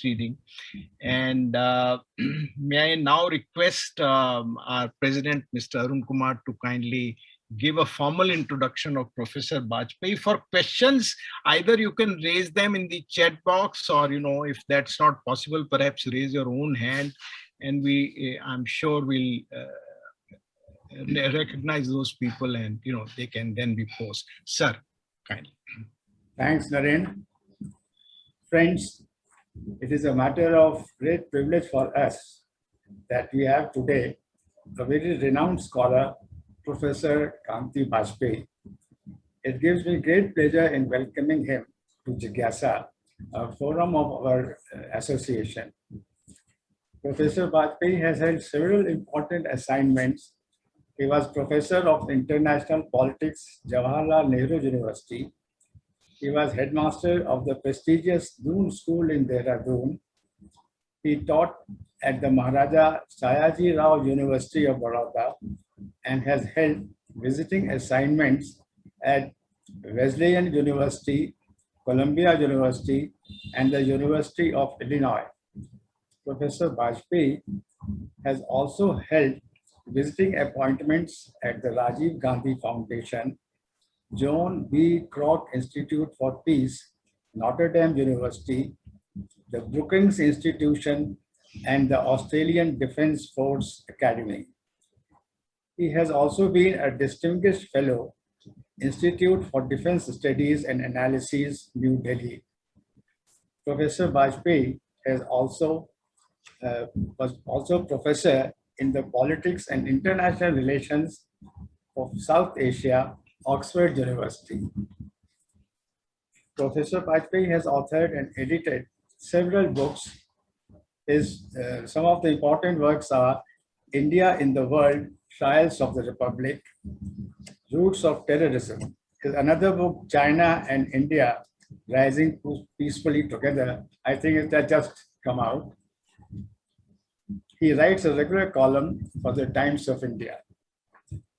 Reading. And may I now request our president, Mr. Arun Kumar, to kindly give a formal introduction of Professor Bajpai. For questions, either you can raise them in the chat box, or, if that's not possible, perhaps raise your own hand, and I'm sure we'll recognize those people, and, they can then be posed. Sir, kindly. Thanks, Naren. Friends, it is a matter of great privilege for us that we have today a very renowned scholar, Professor Kanti Bajpai. It gives me great pleasure in welcoming him to Jigyasa, a forum of our association. Professor Bajpai has held several important assignments. He was Professor of International Politics, Jawaharlal Nehru University. He was headmaster of the prestigious Doon School in Dehradun. He taught at the Maharaja Sayaji Rao University of Baroda and has held visiting assignments at Wesleyan University, Columbia University, and the University of Illinois. Professor Bajpai has also held visiting appointments at the Rajiv Gandhi Foundation, John B. Kroc Institute for Peace, Notre Dame University, the Brookings Institution, and the Australian Defence Force Academy. He has also been a distinguished fellow, Institute for Defence Studies and Analysis, New Delhi. Professor Bajpai was also professor in the Politics and International Relations of South Asia, Oxford University. Professor Bajpai has authored and edited several books. Some of the important works are India in the World, Trials of the Republic, Roots of Terrorism. His another book, China and India, Rising Peacefully Together. I think that just come out. He writes a regular column for the Times of India.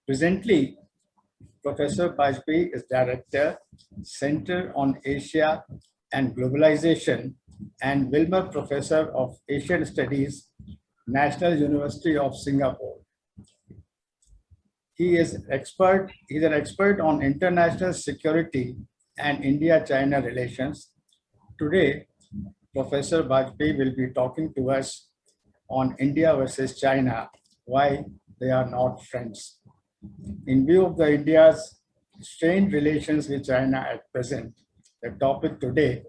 Presently, Professor Bajpai is Director, Center on Asia and Globalization, and Wilmer Professor of Asian Studies, National University of Singapore. He's an expert on international security and India-China relations. Today, Professor Bajpai will be talking to us on India versus China, why they are not friends. In view of India's strained relations with China at present, the topic today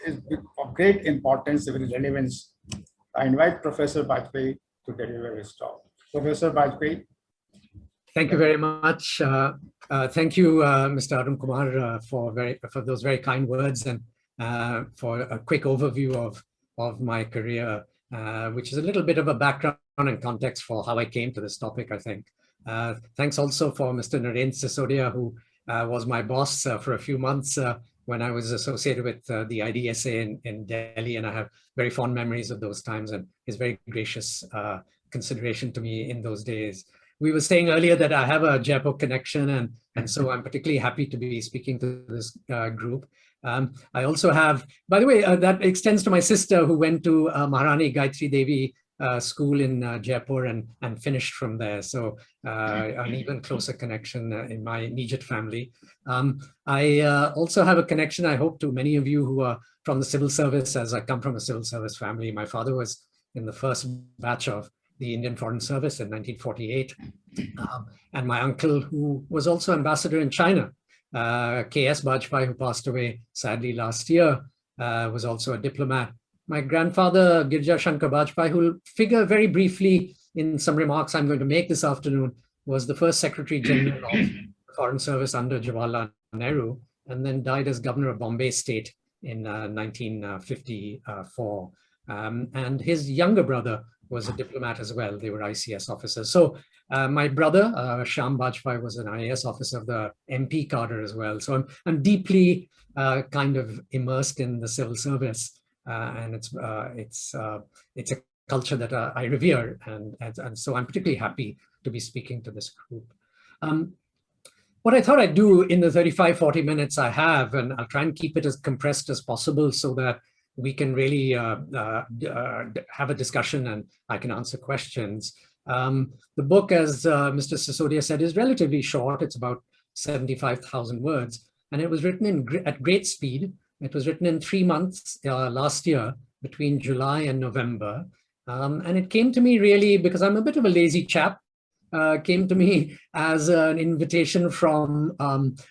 is of great importance and relevance. I invite Professor Bajpai to deliver his talk. Professor Bajpai. Thank you very much. Thank you, Mr. Arun Kumar, for those very kind words and for a quick overview of my career, which is a little bit of a background and context for how I came to this topic, I think. Thanks also for Mr. Naren Sisodia, who was my boss for a few months when I was associated with the IDSA in Delhi, and I have very fond memories of those times and his very gracious consideration to me in those days. We were saying earlier that I have a Jaipur connection, and so I'm particularly happy to be speaking to this group. I also have, by the way, that extends to my sister who went to Maharani Gayatri Devi school in Jaipur and finished from there. So an even closer connection in my immediate family. I also have a connection, I hope, to many of you who are from the civil service, as I come from a civil service family. My father was in the first batch of the Indian Foreign Service in 1948. And my uncle, who was also ambassador in China, K.S. Bajpai, who passed away sadly last year, was also a diplomat. My grandfather, Girja Shankar Bajpai, who will figure very briefly in some remarks I'm going to make this afternoon, was the first Secretary General of the Foreign Service under Jawaharlal Nehru, and then died as Governor of Bombay State in 1954. And his younger brother was a diplomat as well. They were ICS officers. So my brother, Shyam Bajpai, was an IAS officer of the MP cadre as well. So I'm deeply kind of immersed in the civil service. and it's a culture that I revere, and so I'm particularly happy to be speaking to this group. What I thought I'd do in the 35-40 minutes I have, and I'll try and keep it as compressed as possible so that we can really have a discussion and I can answer questions. The book, as Mr. Sisodia said, is relatively short. It's about 75,000 words, and it was written at great speed. It was written in 3 months last year, between July and November. And it came to me really because I'm a bit of a lazy chap. Came to me as an invitation from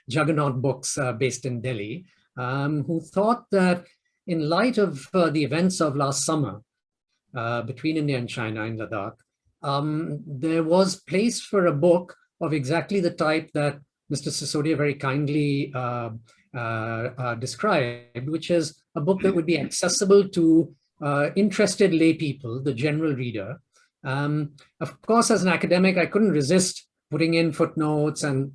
Juggernaut Books based in Delhi, who thought that in light of the events of last summer between India and China in Ladakh, there was place for a book of exactly the type that Mr. Sisodia very kindly described, which is a book that would be accessible to interested lay people, the general reader. Of course, as an academic, I couldn't resist putting in footnotes and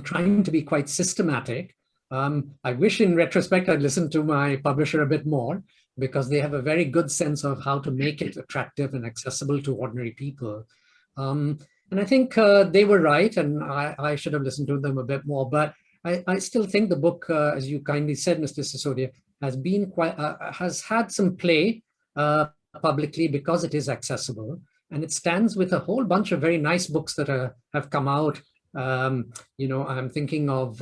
trying to be quite systematic. I wish in retrospect I'd listened to my publisher a bit more, because they have a very good sense of how to make it attractive and accessible to ordinary people. And I think they were right, and I should have listened to them a bit more. But I still think the book, as you kindly said, Mr. Sisodia, has been quite has had some play publicly because it is accessible, and it stands with a whole bunch of very nice books that have come out. You know, I'm thinking of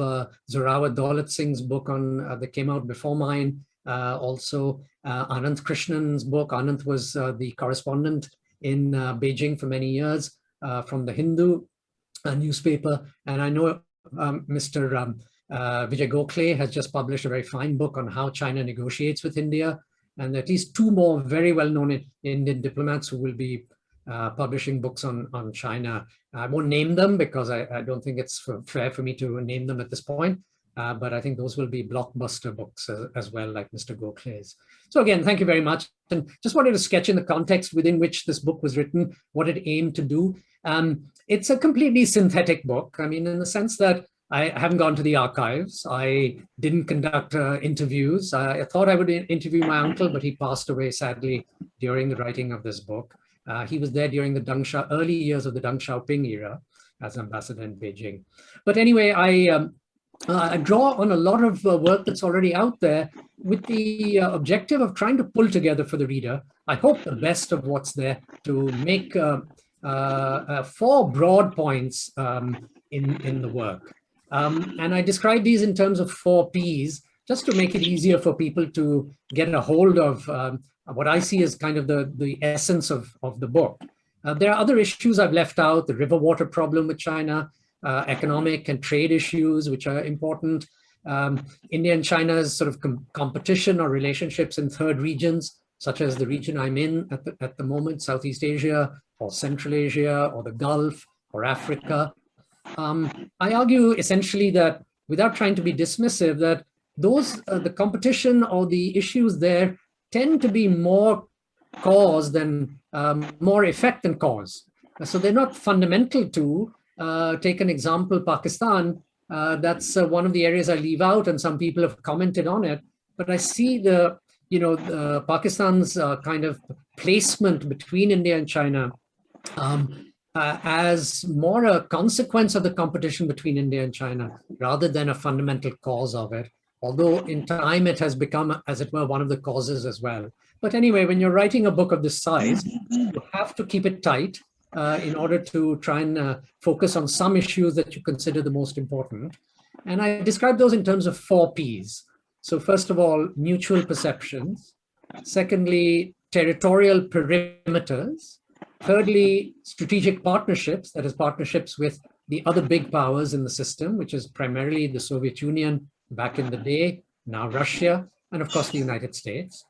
Zorawar Daulat Singh's book on that came out before mine. Also, Anant Krishnan's book. Anant was the correspondent in Beijing for many years from the Hindu newspaper, and I know Mr. Vijay Gokhale has just published a very fine book on how China negotiates with India, and at least 2 more very well-known Indian diplomats who will be publishing books on China. I won't name them because I don't think it's fair for me to name them at this point, but I think those will be blockbuster books as well, like Mr. Gokhale's. So again, thank you very much. And just wanted to sketch in the context within which this book was written, what it aimed to do. It's a completely synthetic book. I mean, in the sense that I haven't gone to the archives. I didn't conduct interviews. I thought I would interview my uncle, but he passed away sadly during the writing of this book. He was there during the early years of the Deng Xiaoping era as ambassador in Beijing. But anyway, I draw on a lot of work that's already out there with the objective of trying to pull together for the reader, I hope, the best of what's there to make 4 broad points in the work. And I describe these in terms of 4 Ps, just to make it easier for people to get a hold of what I see as kind of the essence of the book. There are other issues I've left out: the river water problem with China, economic and trade issues, which are important. India and China's sort of competition or relationships in third regions, such as the region I'm in at the moment, Southeast Asia or Central Asia or the Gulf or Africa. I argue essentially that, without trying to be dismissive, that those the competition or the issues there tend to be more cause than more effect than cause. So they're not fundamental to. Take an example, Pakistan. That's one of the areas I leave out, and some people have commented on it. But I see the Pakistan's kind of placement between India and China as more a consequence of the competition between India and China rather than a fundamental cause of it. Although in time it has become, as it were, one of the causes as well. But anyway, when you're writing a book of this size, you have to keep it tight in order to try and focus on some issues that you consider the most important. And I describe those in terms of 4 Ps. So first of all, mutual perceptions. Secondly, territorial perimeters. Thirdly, strategic partnerships, that is, partnerships with the other big powers in the system, which is primarily the Soviet Union back in the day, now Russia, and of course the United States.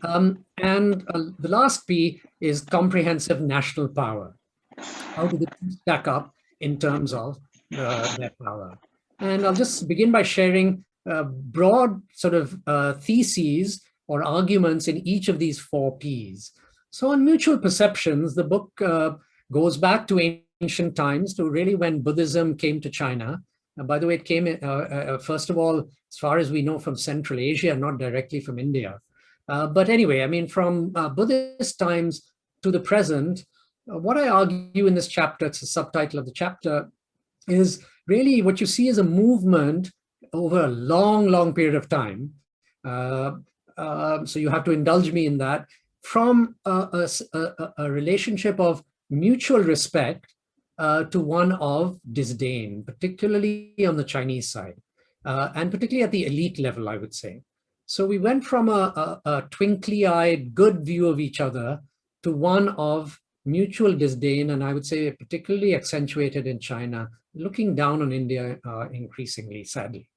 And the last P is comprehensive national power. How do the two stack up in terms of their power? And I'll just begin by sharing broad sort of theses or arguments in each of these 4 Ps. So on mutual perceptions, the book goes back to ancient times, to really when Buddhism came to China. By the way, it came, first of all, as far as we know, from Central Asia, not directly from India. But anyway, I mean, from Buddhist times to the present, what I argue in this chapter, it's the subtitle of the chapter, is really what you see is a movement over a long, long period of time. So you have to indulge me in that, from a relationship of mutual respect to one of disdain, particularly on the Chinese side, and particularly at the elite level, I would say. So we went from a twinkly-eyed, good view of each other to one of mutual disdain, and I would say particularly accentuated in China, looking down on India increasingly, sadly.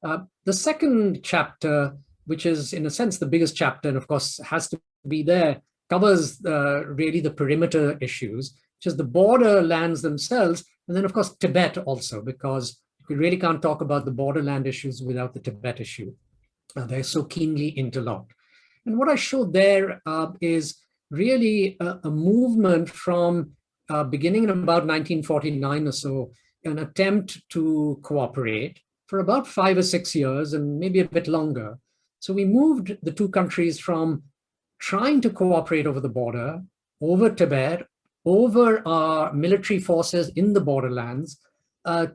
The second chapter, which is in a sense the biggest chapter, and of course has to be there, covers really the perimeter issues, which is the borderlands themselves, and then of course Tibet also, because we really can't talk about the borderland issues without the Tibet issue. They're so keenly interlocked. And what I showed there is really a movement from beginning in about 1949 or so, an attempt to cooperate for about 5 or 6 years and maybe a bit longer. So we moved the two countries from trying to cooperate over the border, over Tibet, over our military forces in the borderlands,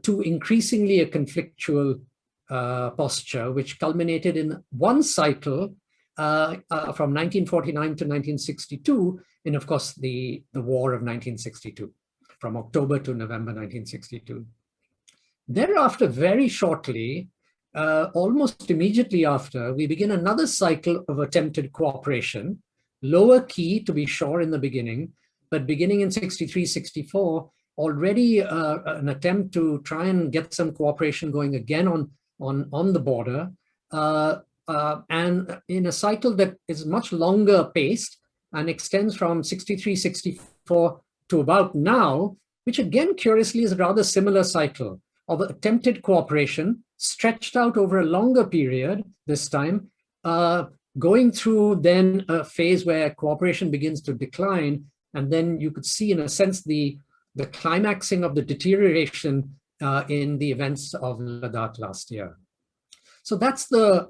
to increasingly a conflictual posture, which culminated in one cycle from 1949 to 1962, in, of course, the War of 1962, from October to November 1962. Thereafter, very shortly, almost immediately after, we begin another cycle of attempted cooperation, lower key to be sure in the beginning, but beginning in 63, 64, already an attempt to try and get some cooperation going again on the border, and in a cycle that is much longer paced and extends from 63, 64 to about now, which again, curiously, is a rather similar cycle of attempted cooperation stretched out over a longer period this time, going through then a phase where cooperation begins to decline. And then you could see, in a sense, the climaxing of the deterioration in the events of Ladakh last year. So that's the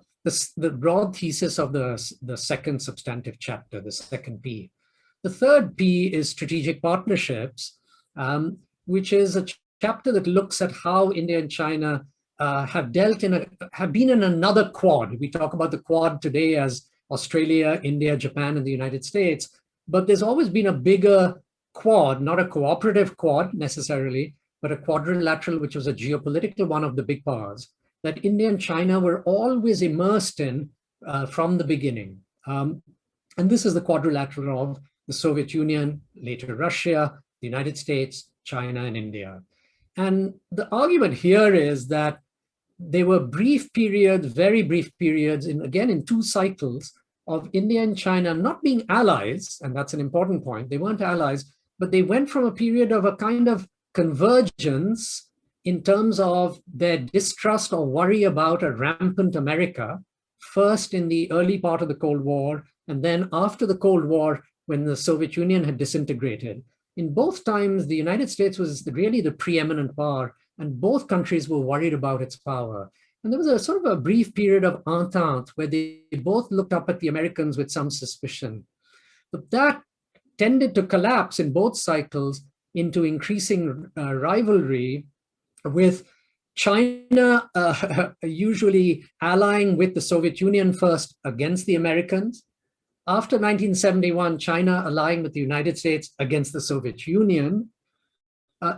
broad thesis of the second substantive chapter, the second P. The third P is strategic partnerships, which is a chapter that looks at how India and China have been in another quad. We talk about the quad today as Australia, India, Japan, and the United States, but there's always been a bigger quad, not a cooperative quad necessarily, but a quadrilateral, which was a geopolitical one of the big powers, that India and China were always immersed in from the beginning. And this is the quadrilateral of the Soviet Union, later Russia, the United States, China, and India. And the argument here is that there were brief periods, very brief periods, again in two cycles, of India and China not being allies, and that's an important point. They weren't allies, but they went from a period of a kind of convergence in terms of their distrust or worry about a rampant America, first in the early part of the Cold War, and then after the Cold War, when the Soviet Union had disintegrated. In both times, the United States was really the preeminent power, and both countries were worried about its power. And there was a sort of a brief period of entente where they both looked up at the Americans with some suspicion. But that tended to collapse in both cycles into increasing rivalry, with China usually allying with the Soviet Union first against the Americans. After 1971, China allying with the United States against the Soviet Union.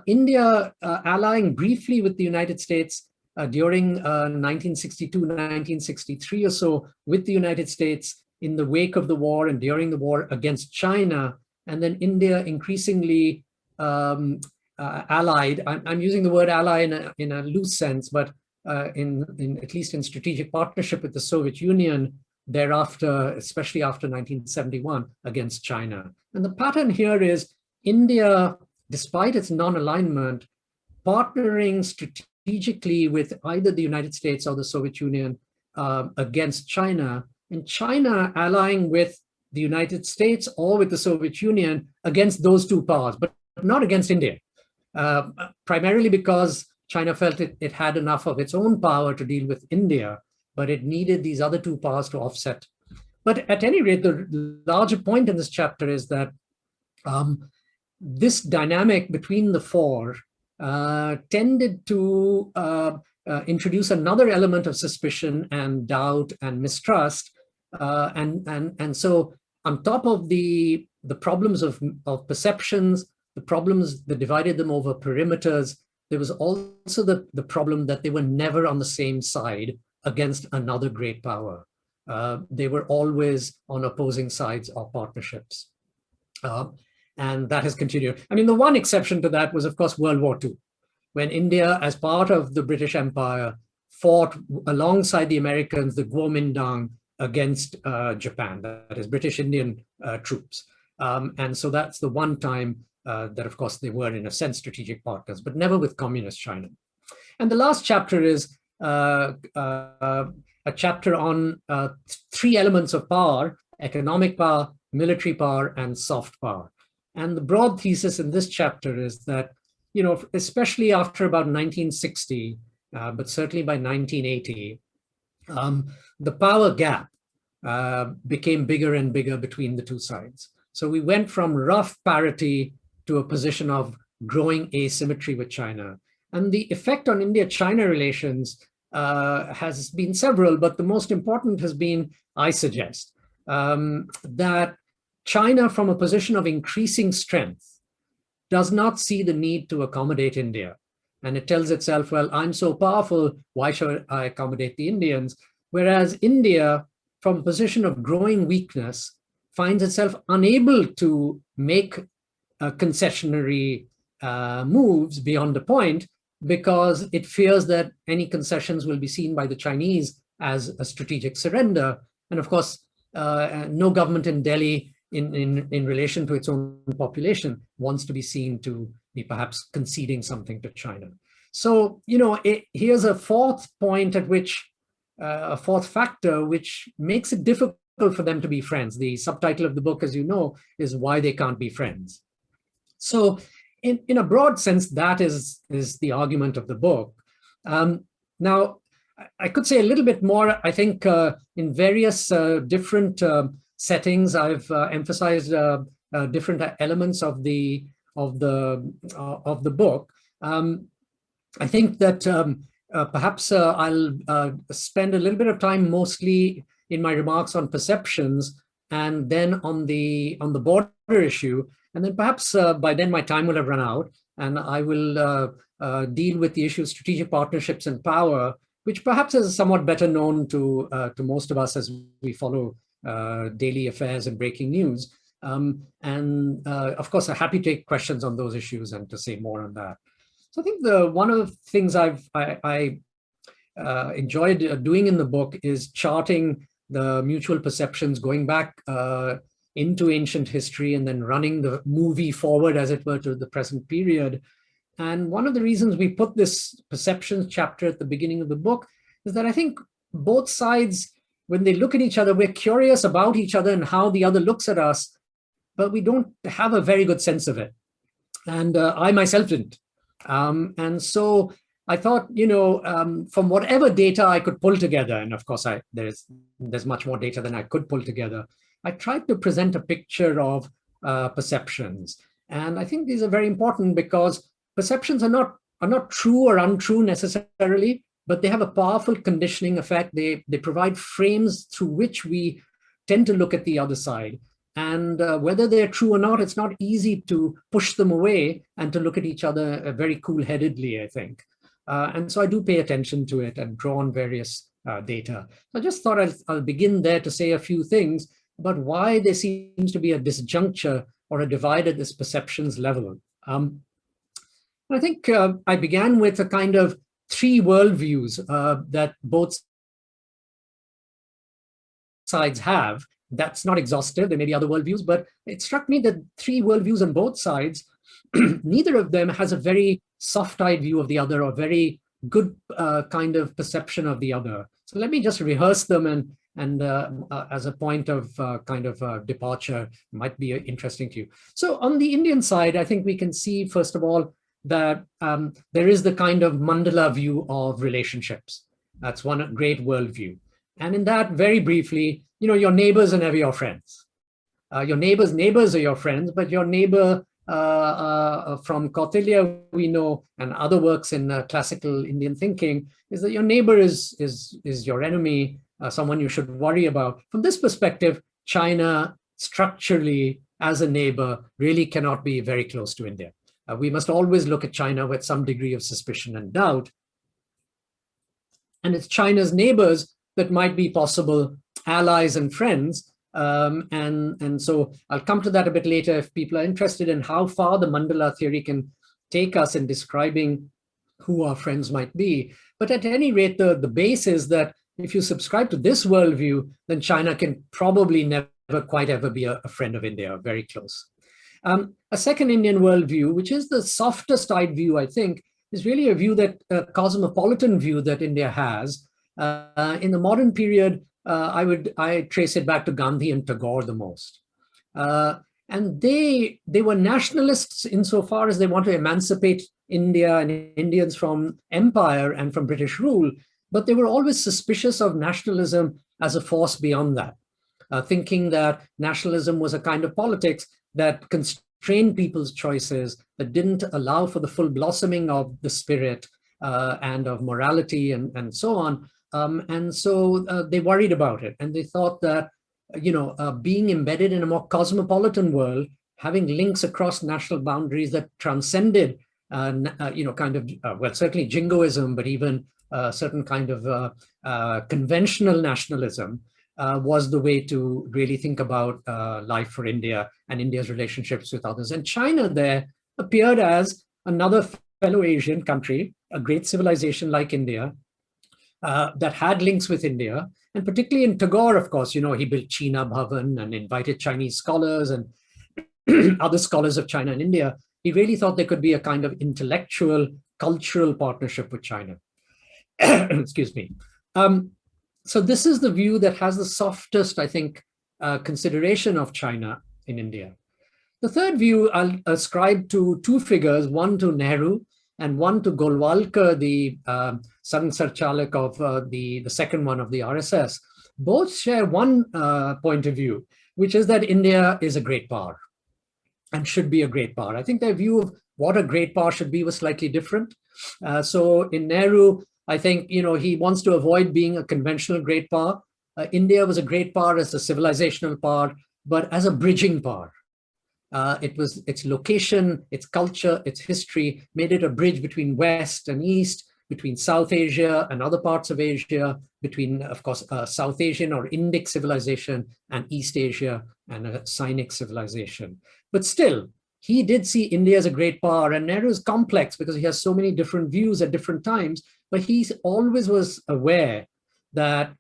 India allying briefly with the United States during 1962, 1963 or so with the United States in the wake of the war and during the war against China. And then India increasingly allied. I'm using the word ally in a loose sense, but in at least in strategic partnership with the Soviet Union thereafter, especially after 1971 against China. And the pattern here is India, despite its non-alignment, partnering strategically with either the United States or the Soviet Union against China, and China allying with the United States or with the Soviet Union against those two powers, but not against India. Primarily because China felt it had enough of its own power to deal with India, but it needed these other two powers to offset But at any rate, the larger point in this chapter is that this dynamic between the four tended to introduce another element of suspicion and doubt and mistrust. And so on top of the problems of perceptions, the problems that divided them over perimeters, there was also the problem that they were never on the same side against another great power. They were always on opposing sides of partnerships. And that has continued. I mean, the one exception to that was, of course, World War II, when India, as part of the British Empire, fought alongside the Americans, the Kuomintang, against Japan, that is British Indian troops. And so that's the one time that, of course, they were, in a sense, strategic partners, but never with communist China. And the last chapter is a chapter on three elements of power: economic power, military power, and soft power. And the broad thesis in this chapter is that, you know, especially after about 1960, but certainly by 1980, the power gap became bigger and bigger between the two sides. So we went from rough parity to a position of growing asymmetry with China. And the effect on India-China relations has been several, but the most important has been, I suggest, that China, from a position of increasing strength, does not see the need to accommodate India. And it tells itself, well, I'm so powerful, why should I accommodate the Indians? Whereas India, from a position of growing weakness, finds itself unable to make concessionary moves beyond a point, because it fears that any concessions will be seen by the Chinese as a strategic surrender. And of course, no government in Delhi, in relation to its own population, wants to be seen to be perhaps conceding something to China. So, you know, here's a fourth point at which, a fourth factor, which makes it difficult for them to be friends. The subtitle of the book, as you know, is Why They Can't Be Friends. So in a broad sense, that is the argument of the book. Now, I could say a little bit more. I think in various different settings, I've emphasized different elements of the book. I think that perhaps I'll spend a little bit of time mostly in my remarks on perceptions, and then on the border issue, and then perhaps by then my time will have run out, and I will deal with the issue of strategic partnerships and power, which perhaps is somewhat better known to most of us as we follow daily affairs and breaking news. Of course, I'm happy to take questions on those issues and to say more on that. So I think one of the things I enjoyed doing in the book is charting the mutual perceptions going back into ancient history and then running the movie forward, as it were, to the present period. And one of the reasons we put this perceptions chapter at the beginning of the book is that I think both sides, when they look at each other, we're curious about each other and how the other looks at us, but we don't have a very good sense of it. And I myself didn't. And so I thought, you know, from whatever data I could pull together, and of course there's much more data than I could pull together, I tried to present a picture of perceptions. And I think these are very important because perceptions are not true or untrue necessarily, but they have a powerful conditioning effect. They provide frames through which we tend to look at the other side. And whether they're true or not, it's not easy to push them away and to look at each other very cool-headedly, I think. And so I do pay attention to it and draw on various data. So I just thought I'll begin there to say a few things about why there seems to be a disjuncture or a divide at this perceptions level. I think I began with a kind of three worldviews that both sides have. That's not exhaustive. There may be other worldviews, but it struck me that three worldviews on both sides, neither of them has a very soft-eyed view of the other or very good kind of perception of the other. So let me just rehearse them and as a point of kind of departure, might be interesting to you. So on the Indian side, I think we can see, first of all, that there is the kind of mandala view of relationships. That's one great worldview. And in that, very briefly, your neighbors are never your friends. Your neighbors are your friends, but your neighbor from Kautilya, we know, and other works in classical Indian thinking, is that your neighbor is your enemy, someone you should worry about. From this perspective, China structurally as a neighbor really cannot be very close to India. We must always look at China with some degree of suspicion and doubt. And it's China's neighbors that might be possible allies and friends. And so I'll come to that a bit later if people are interested in how far the mandala theory can take us in describing who our friends might be. But at any rate, the base is that if you subscribe to this worldview, then China can probably never quite ever be a friend of India, very close. A second Indian worldview, which is the softer side view, I think, is really a view that a cosmopolitan view that India has. In the modern period, I trace it back to Gandhi and Tagore the most. And they were nationalists insofar as they want to emancipate India and Indians from empire and from British rule, but they were always suspicious of nationalism as a force beyond that, thinking that nationalism was a kind of politics that constrained people's choices, that didn't allow for the full blossoming of the spirit and of morality and so on. And so they worried about it, and they thought that, being embedded in a more cosmopolitan world, having links across national boundaries that transcended, certainly jingoism, but even a certain kind of conventional nationalism was the way to really think about life for India and India's relationships with others. And China there appeared as another fellow Asian country, a great civilization like India, that had links with India. And particularly in Tagore, of course, he built China Bhavan and invited Chinese scholars and other scholars of China and India. He really thought there could be a kind of intellectual, cultural partnership with China. Excuse me. So this is the view that has the softest, I think, consideration of China in India. The third view I'll ascribe to two figures, one to Nehru and one to Golwalkar, the Sarchalak of the second one of the RSS. Both share one point of view, which is that India is a great power and should be a great power. I think their view of what a great power should be was slightly different. So in Nehru, I think, he wants to avoid being a conventional great power. India was a great power as a civilizational power, but as a bridging power. It was its location, its culture, its history made it a bridge between West and East, between South Asia and other parts of Asia, between, of course, South Asian or Indic civilization and East Asia and a Sinic civilization. But still, he did see India as a great power, and Nehru is complex because he has so many different views at different times, but he always was aware that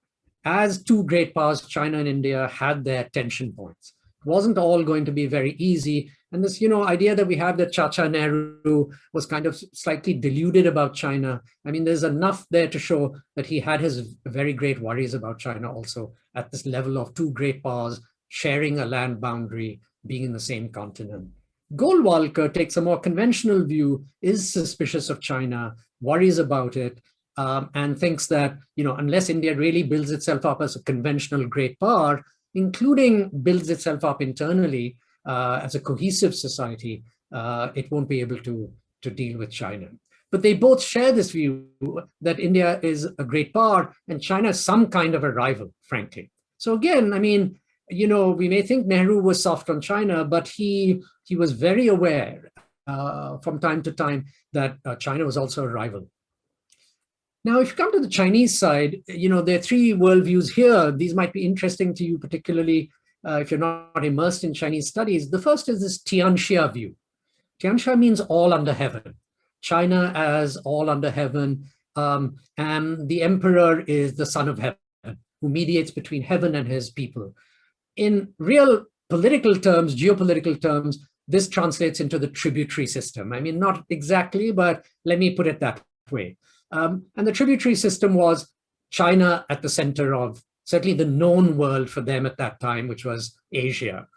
as two great powers, China and India had their tension points. It wasn't all going to be very easy. And this, idea that we have that Chacha Nehru was kind of slightly deluded about China. I mean, there's enough there to show that he had his very great worries about China also at this level of two great powers sharing a land boundary, being in the same continent. Golwalkar takes a more conventional view, is suspicious of China, worries about it, and thinks that, unless India really builds itself up as a conventional great power, including builds itself up internally as a cohesive society, it won't be able to deal with China. But they both share this view that India is a great power and China is some kind of a rival, frankly. So again, I mean, we may think Nehru was soft on China, but he was very aware from time to time that China was also a rival. Now, if you come to the Chinese side, there are three worldviews here. These might be interesting to you, particularly if you're not immersed in Chinese studies. The first is this Tianxia view. Tianxia means all under heaven. China as all under heaven, and the emperor is the son of heaven, who mediates between heaven and his people. In real political terms, geopolitical terms, this translates into the tributary system. I mean, not exactly, but let me put it that way. And the tributary system was China at the center of certainly the known world for them at that time, which was Asia.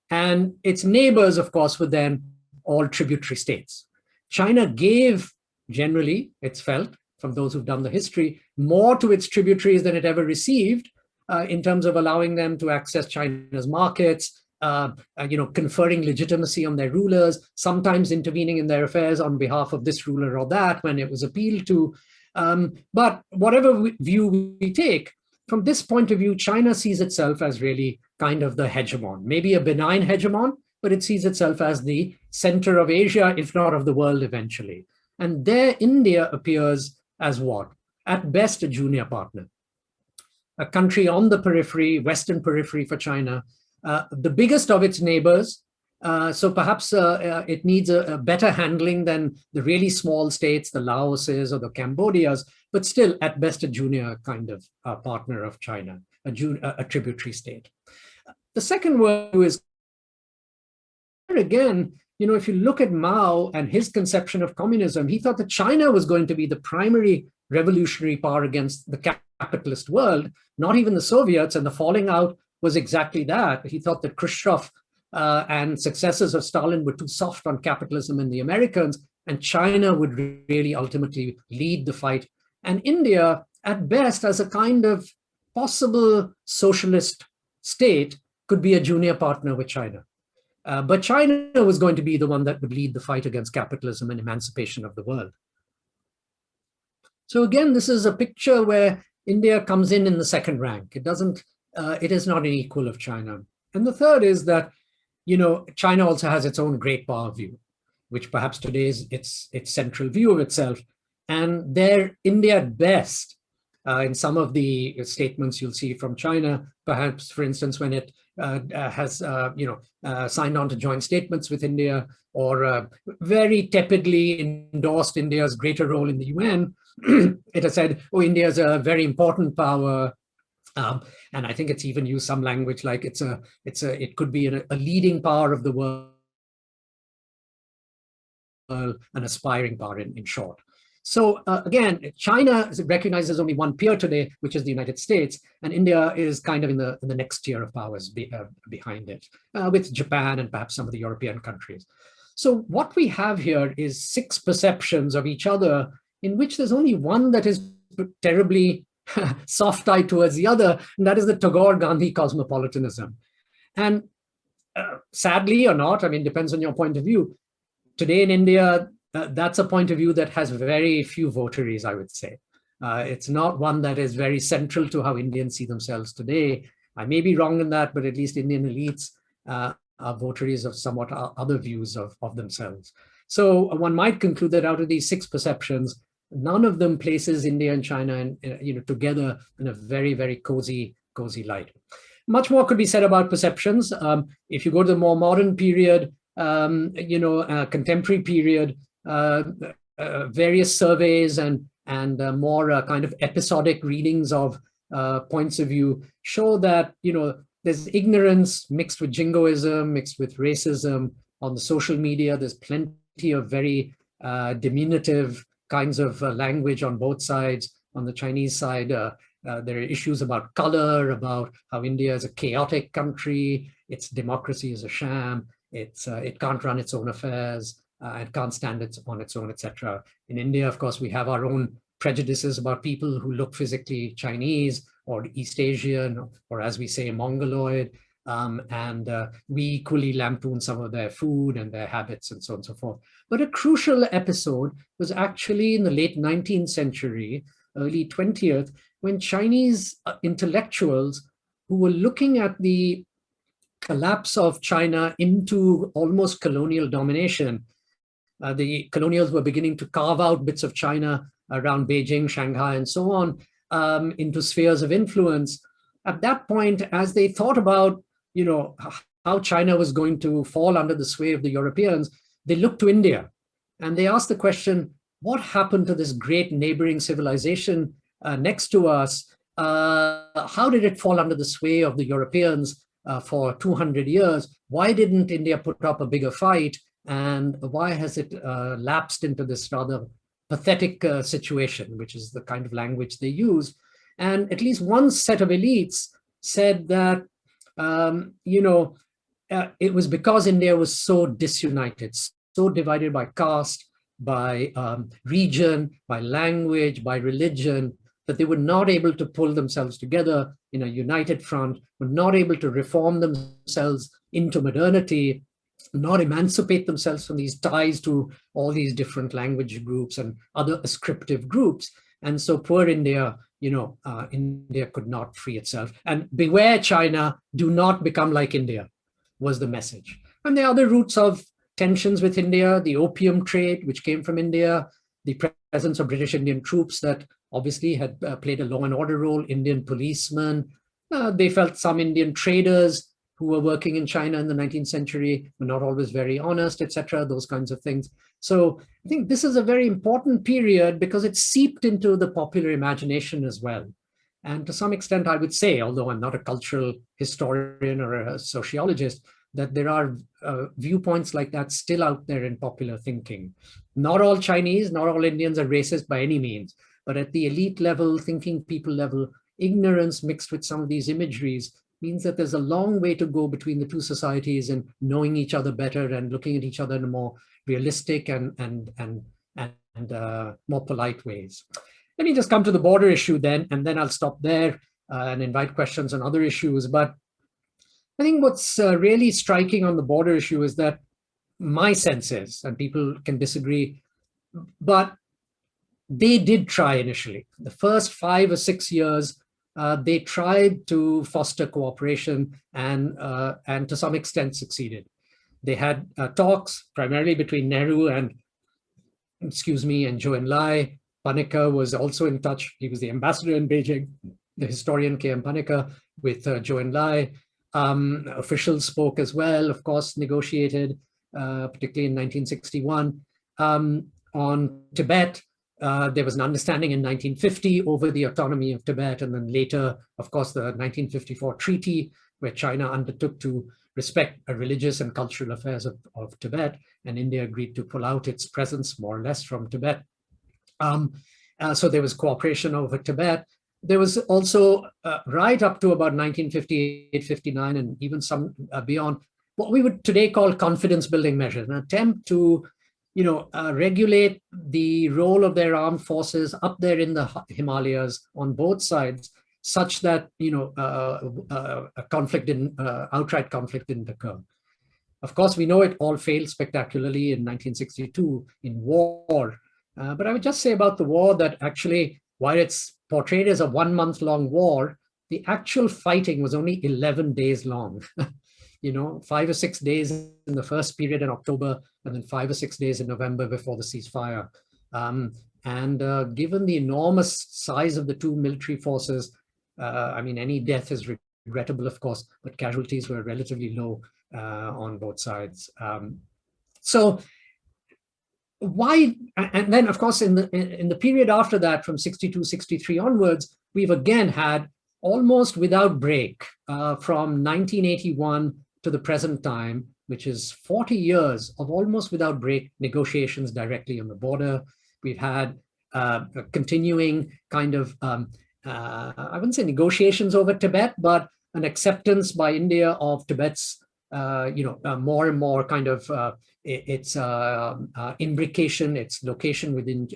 And its neighbors, of course, were then all tributary states. China gave, generally, it's felt, from those who've done the history, more to its tributaries than it ever received in terms of allowing them to access China's markets, conferring legitimacy on their rulers, sometimes intervening in their affairs on behalf of this ruler or that when it was appealed to. But whatever view we take, from this point of view, China sees itself as really kind of the hegemon, maybe a benign hegemon, but it sees itself as the center of Asia, if not of the world eventually. And there India appears as what? At best, a junior partner. A country on the periphery, Western periphery for China, the biggest of its neighbors. So perhaps it needs a better handling than the really small states, the Laoses or the Cambodias, but still at best a junior kind of partner of China, a tributary state. The second word is, again, if you look at Mao and his conception of communism, he thought that China was going to be the primary revolutionary power against the capitalist world, not even the Soviets, and the falling out was exactly that. He thought that Khrushchev and successors of Stalin were too soft on capitalism and the Americans, and China would really ultimately lead the fight. And India, at best, as a kind of possible socialist state, could be a junior partner with China. But China was going to be the one that would lead the fight against capitalism and emancipation of the world. So again, this is a picture where India comes in the second rank. It is not an equal of China. And the third is that, China also has its own great power view, which perhaps today is its central view of itself. And there, India at best, in some of the statements you'll see from China, perhaps, for instance, when it has, signed on to joint statements with India, or very tepidly endorsed India's greater role in the UN, it has said, oh, India is a very important power. And I think it's even used some language like it could be a leading power of the world, an aspiring power in short. So again, China recognizes only one peer today, which is the United States, and India is kind of in the next tier of powers behind it, with Japan and perhaps some of the European countries. So what we have here is 6 perceptions of each other, in which there's only one that is terribly soft-eyed towards the other, and that is the Tagore-Gandhi cosmopolitanism. And sadly or not, I mean, depends on your point of view, today in India, that's a point of view that has very few votaries, I would say. It's not one that is very central to how Indians see themselves today. I may be wrong in that, but at least Indian elites are votaries of somewhat other views of themselves. So one might conclude that out of these 6 perceptions, none of them places India and China together in a very, very cozy light. Much more could be said about perceptions. If you go to the more modern period, contemporary period, various surveys and more kind of episodic readings of points of view show that there's ignorance mixed with jingoism, mixed with racism on the social media. There's plenty of very diminutive kinds of language on both sides. On the Chinese side, there are issues about color, about how India is a chaotic country, its democracy is a sham, it can't run its own affairs, it can't stand on its own, etc. In India, of course, we have our own prejudices about people who look physically Chinese or East Asian, or as we say, Mongoloid, and we equally lampoon some of their food and their habits and so on and so forth. But a crucial episode was actually in the late 19th century, early 20th, when Chinese intellectuals who were looking at the collapse of China into almost colonial domination. The colonials were beginning to carve out bits of China around Beijing, Shanghai, and so on into spheres of influence. At that point, as they thought about, how China was going to fall under the sway of the Europeans, they looked to India and they asked the question, what happened to this great neighboring civilization next to us? How did it fall under the sway of the Europeans for 200 years? Why didn't India put up a bigger fight? And why has it lapsed into this rather pathetic situation, which is the kind of language they use? And at least one set of elites said that, it was because India was so disunited, so divided by caste, by region, by language, by religion, that they were not able to pull themselves together in a united front, were not able to reform themselves into modernity, not emancipate themselves from these ties to all these different language groups and other ascriptive groups. And so poor India, India could not free itself. And beware China, do not become like India, was the message. And there are other roots of tensions with India, the opium trade, which came from India, the presence of British Indian troops that obviously had played a law and order role, Indian policemen. They felt some Indian traders who were working in China in the 19th century were not always very honest, etc., those kinds of things. So I think this is a very important period because it seeped into the popular imagination as well. And to some extent, I would say, although I'm not a cultural historian or a sociologist, that there are viewpoints like that still out there in popular thinking. Not all Chinese, not all Indians are racist by any means, but at the elite level, thinking people level, ignorance mixed with some of these imageries means that there's a long way to go between the two societies and knowing each other better and looking at each other in a more realistic and more polite ways. Let me just come to the border issue then, and then I'll stop there and invite questions on other issues. But I think what's really striking on the border issue is that my sense is, and people can disagree, but they did try initially. The first 5 or 6 years, they tried to foster cooperation and to some extent succeeded. They had talks primarily between Nehru and Zhou Enlai. Panikkar was also in touch. He was the ambassador in Beijing, the historian K.M. Panikkar, with Zhou Enlai. Officials spoke as well, of course, negotiated, particularly in 1961. On Tibet, there was an understanding in 1950 over the autonomy of Tibet, and then later, of course, the 1954 treaty, where China undertook to respect the religious and cultural affairs of Tibet, and India agreed to pull out its presence more or less from Tibet. So there was cooperation over Tibet. There was also, right up to about 1958, 59, and even some beyond, what we would today call confidence-building measures, an attempt to regulate the role of their armed forces up there in the Himalayas on both sides, such that a conflict outright conflict didn't occur. Of course, we know it all failed spectacularly in 1962 in war. But I would just say about the war that actually, while it's portrayed as a 1-month-long war, the actual fighting was only 11 days long. 5 or 6 days in the first period in October, and then 5 or 6 days in November before the ceasefire. Given the enormous size of the two military forces, any death is regrettable, of course, but casualties were relatively low on both sides. So why, and then of course in the period after that, from 62, 63 onwards, we've again had almost without break from 1981 to the present time, which is 40 years of almost without break negotiations directly on the border. We've had a continuing kind of, I wouldn't say negotiations over Tibet, but an acceptance by India of Tibet's, more and more kind of its imbrication, its location within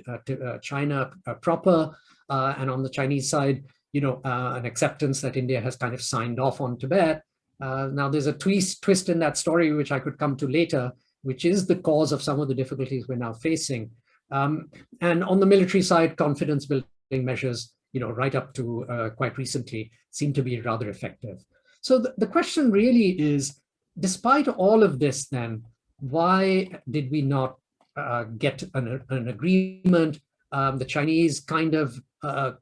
China proper, and on the Chinese side, an acceptance that India has kind of signed off on Tibet. Now, there's a twist in that story, which I could come to later, which is the cause of some of the difficulties we're now facing. And on the military side, confidence building measures, right up to quite recently, seem to be rather effective. So the question really is, despite all of this, then, why did we not get an agreement? The Chinese kind of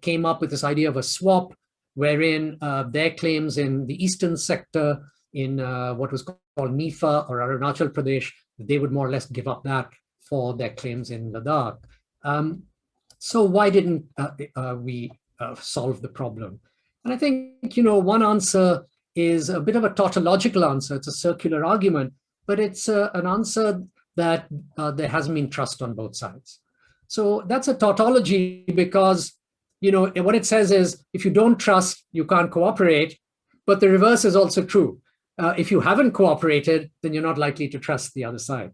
came up with this idea of a swap, wherein their claims in the eastern sector, in what was called Nifa or Arunachal Pradesh, they would more or less give up that for their claims in Ladakh. So why didn't we solve the problem? And I think, one answer is a bit of a tautological answer. It's a circular argument, but it's an answer that there hasn't been trust on both sides. So that's a tautology because, what it says is, if you don't trust, you can't cooperate. But the reverse is also true. If you haven't cooperated, then you're not likely to trust the other side.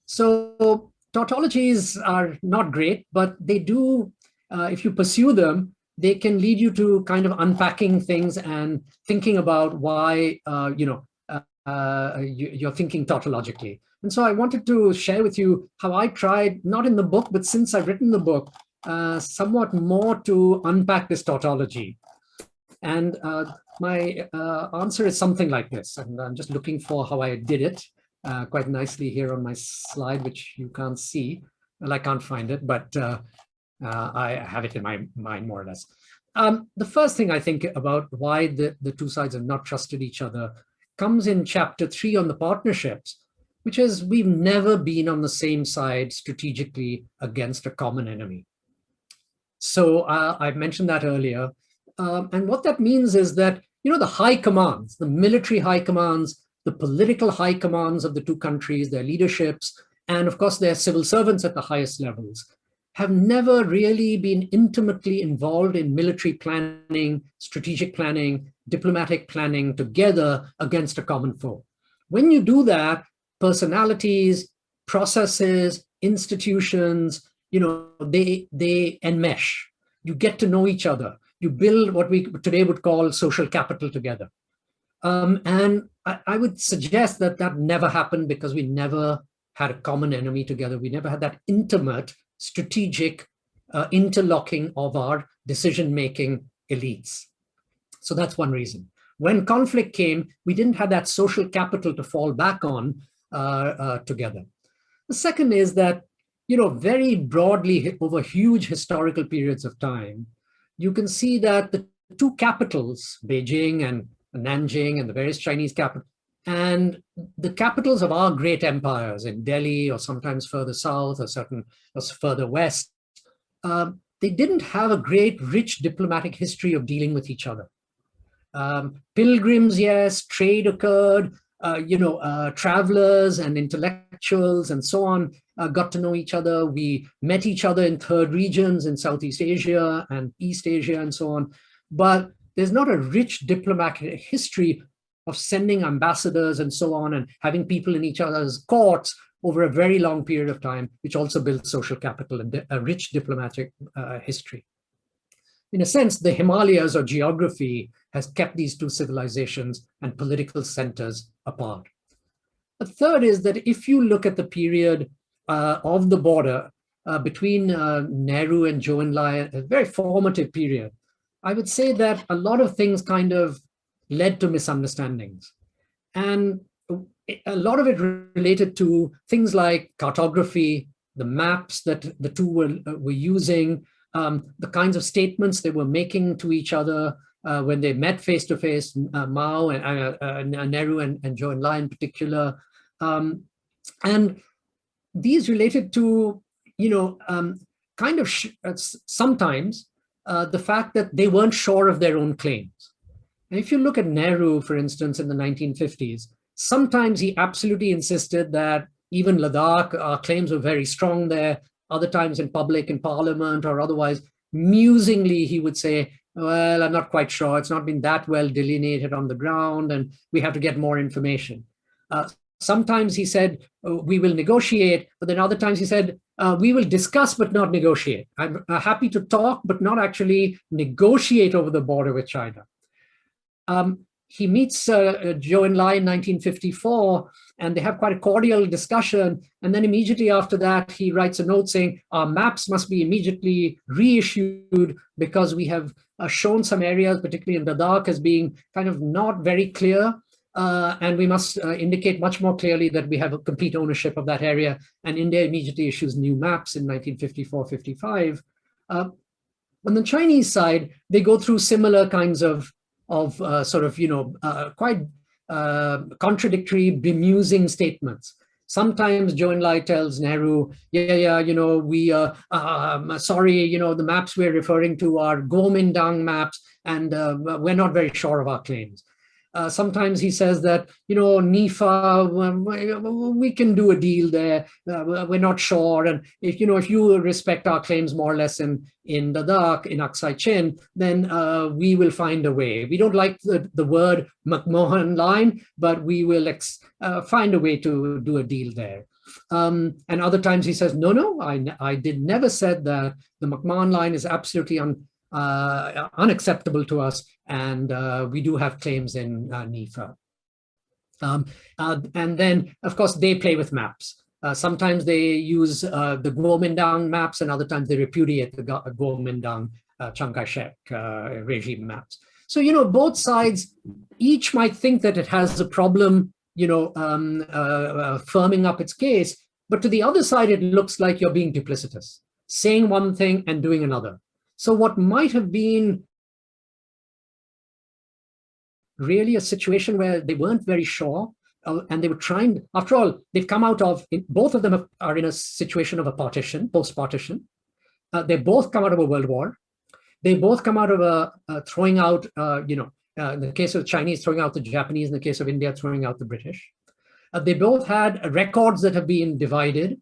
So tautologies are not great, but they do, if you pursue them, they can lead you to kind of unpacking things and thinking about why you're thinking tautologically. And so I wanted to share with you how I tried, not in the book, but since I've written the book, somewhat more to unpack this tautology. And my answer is something like this. And I'm just looking for how I did it quite nicely here on my slide, which you can't see. Well, I can't find it, but I have it in my mind more or less. The first thing I think about why the two sides have not trusted each other comes in chapter 3 on the partnerships, which is we've never been on the same side strategically against a common enemy. So I've mentioned that earlier. And what that means is that, the high commands, the military high commands, the political high commands of the two countries, their leaderships, and of course their civil servants at the highest levels, have never really been intimately involved in military planning, strategic planning, diplomatic planning together against a common foe. When you do that, personalities, processes, institutions, they enmesh. You get to know each other. You build what we today would call social capital together. And I would suggest that that never happened because we never had a common enemy together. We never had that intimate, strategic interlocking of our decision-making elites. So that's one reason. When conflict came, we didn't have that social capital to fall back on together. The second is that, very broadly over huge historical periods of time, you can see that the two capitals, Beijing and Nanjing and the various Chinese capitals, and the capitals of our great empires in Delhi or sometimes further south or further west, they didn't have a great rich diplomatic history of dealing with each other. Pilgrims, yes, trade occurred, travelers and intellectuals and so on got to know each other. We met each other in third regions in Southeast Asia and East Asia and so on. But there's not a rich diplomatic history of sending ambassadors and so on and having people in each other's courts over a very long period of time, which also builds social capital and a rich diplomatic history. In a sense, the Himalayas or geography has kept these two civilizations and political centers apart. The third is that if you look at the period of the border between Nehru and Zhou Enlai, a very formative period, I would say that a lot of things kind of led to misunderstandings. And a lot of it related to things like cartography, the maps that the two were using, the kinds of statements they were making to each other when they met face to face, Mao and Nehru and Zhou Enlai in particular. And these related to, sometimes the fact that they weren't sure of their own claims. And if you look at Nehru, for instance, in the 1950s, sometimes he absolutely insisted that even Ladakh, our claims were very strong there. Other times in public, in parliament or otherwise, musingly, he would say, well, I'm not quite sure. It's not been that well delineated on the ground and we have to get more information. Sometimes he said, we will negotiate, but then other times he said, we will discuss but not negotiate. I'm happy to talk, but not actually negotiate over the border with China. He meets Zhou Enlai in 1954, and they have quite a cordial discussion. And then immediately after that, he writes a note saying, our maps must be immediately reissued because we have shown some areas, particularly in Ladakh, as being kind of not very clear. And we must indicate much more clearly that we have a complete ownership of that area. And India immediately issues new maps in 1954-55. On the Chinese side, they go through similar kinds of quite contradictory, bemusing statements. Sometimes Zhou Enlai tells Nehru, sorry, the maps we're referring to are Kuomintang maps, and we're not very sure of our claims. Sometimes he says that, NIFA, we can do a deal there. We're not sure. And if you respect our claims more or less in Ladakh, in Aksai Chin, then we will find a way. We don't like the word McMahon line, but we will find a way to do a deal there. And other times he says, no, I never said that. The McMahon line is absolutely unacceptable to us, and we do have claims in NIFA. And then, of course, they play with maps. Sometimes they use the Kuomintang maps, and other times they repudiate the Kuomintang Chiang Kai-shek regime maps. So, both sides, each might think that it has a problem, firming up its case, but to the other side, it looks like you're being duplicitous, saying one thing and doing another. So what might have been really a situation where they weren't very sure, and they were trying, after all, they've come out of, both of them are in a situation of a partition, post-partition. They both come out of a world war. They both come out of throwing out, in the case of the Chinese, throwing out the Japanese, in the case of India, throwing out the British. They both had records that have been divided.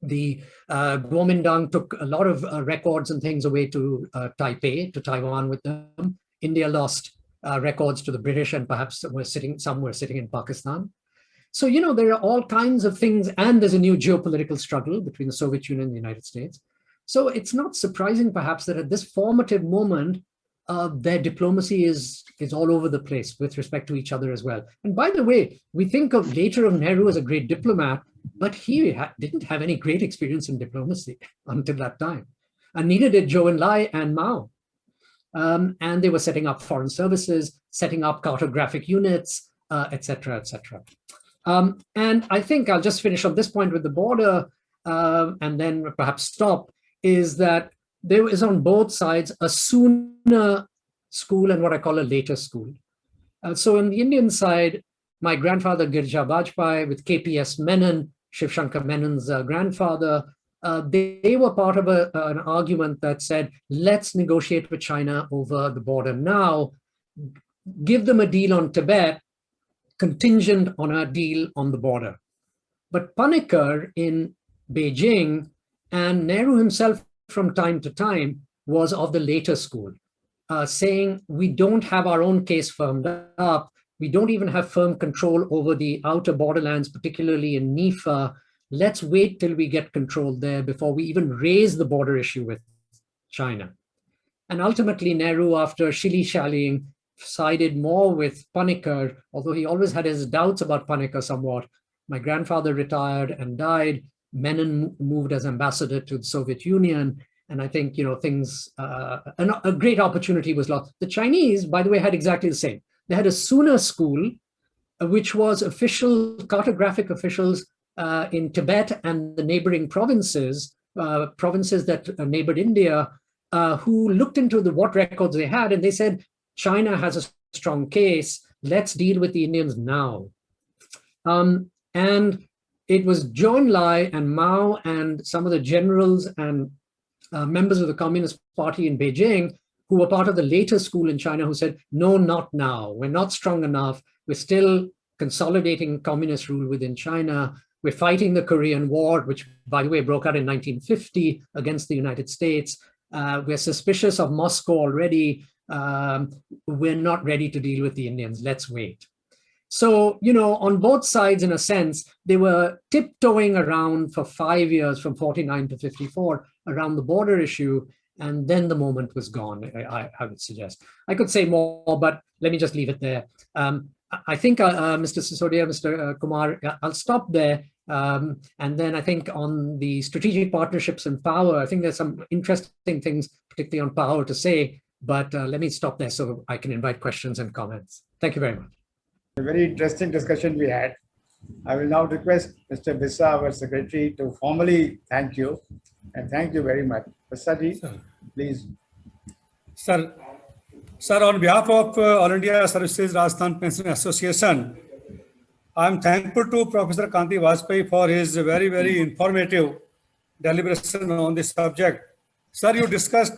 The Kuomintang took a lot of records and things away to Taipei, to Taiwan with them. India lost records to the British, and perhaps some were sitting in Pakistan. So, there are all kinds of things, and there's a new geopolitical struggle between the Soviet Union and the United States. So it's not surprising, perhaps, that at this formative moment, their diplomacy is all over the place with respect to each other as well. And by the way, we think later of Nehru as a great diplomat, but he didn't have any great experience in diplomacy until that time. And neither did Zhou Enlai and Mao. And they were setting up foreign services, setting up cartographic units, et cetera, et cetera. And I think I'll just finish on this point with the border, and then perhaps stop, is that there is on both sides a sooner school and what I call a later school. So on the Indian side, my grandfather Jigyasa Bajpai with KPS Menon, Shiv Shankar Menon's grandfather, they were part of an argument that said, let's negotiate with China over the border now, give them a deal on Tibet, contingent on a deal on the border. But Panikkar in Beijing and Nehru himself from time to time was of the later school, saying we don't have our own case firmed up. We don't even have firm control over the outer borderlands, particularly in NIFA. Let's wait till we get control there before we even raise the border issue with China. And ultimately, Nehru, after shilly-shallying, sided more with Panikkar, although he always had his doubts about Panikkar somewhat. My grandfather retired and died. Menon moved as ambassador to the Soviet Union. And I think, things, a great opportunity was lost. The Chinese, by the way, had exactly the same. They had a sooner school, which was cartographic officials in Tibet and the neighboring provinces that neighbored India, who looked into what records they had, and they said, China has a strong case, let's deal with the Indians now. And it was Zhou Enlai and Mao and some of the generals and members of the Communist Party in Beijing who were part of the later school in China who said, no, not now. We're not strong enough. We're still consolidating communist rule within China. We're fighting the Korean War, which, by the way, broke out in 1950 against the United States. We're suspicious of Moscow already. We're not ready to deal with the Indians. Let's wait. So, on both sides, in a sense, they were tiptoeing around for 5 years, from 49 to 54, around the border issue. And then the moment was gone, I would suggest. I could say more, but let me just leave it there. I think, Mr. Sisodia, Mr. Kumar, I'll stop there. And then I think on the strategic partnerships and power, I think there's some interesting things, particularly on power, to say. But let me stop there so I can invite questions and comments. Thank you very much. A very interesting discussion we had. I will now request Mr. Bisa, our secretary, to formally thank you. And thank you very much. Basaji, please. Sir, on behalf of All India Services Rajasthan Pension Association, I am thankful to Professor Kanti Bajpai for his very, very informative deliberation on this subject. Sir, you discussed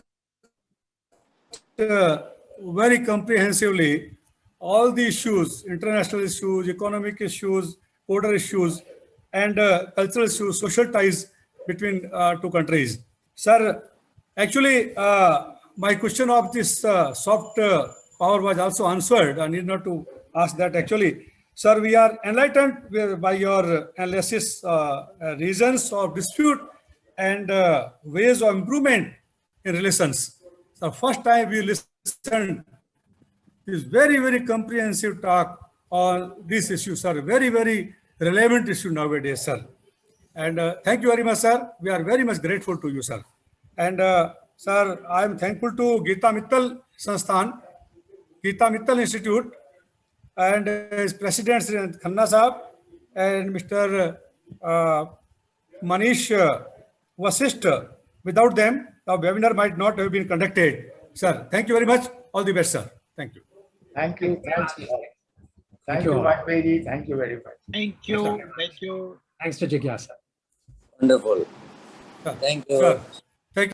very comprehensively all the issues, international issues, economic issues, border issues, and cultural issues, social ties between two countries. Sir, actually, my question of this soft power was also answered. I need not to ask that actually. Sir, we are enlightened by your analysis, reasons of dispute and ways of improvement in relations. So first time we listened this very comprehensive talk on these issues, sir. Very relevant issue nowadays, sir. And thank you very much, sir. We are very much grateful to you, sir. And sir, I am thankful to Geeta Mittal Sansthan, Geeta Mittal Institute, and his president, Sri Khanna Saab, and Mr. Manish Vasisht. Without them, the webinar might not have been conducted. Sir, thank you very much. All the best, sir. Thank you. Thank you. Thanks. Thank you you, all. Bajpai. Thank you very much. Thank you. Thank you. Thanks to Jigyasa. Wonderful. Sir. Thank you. Sir.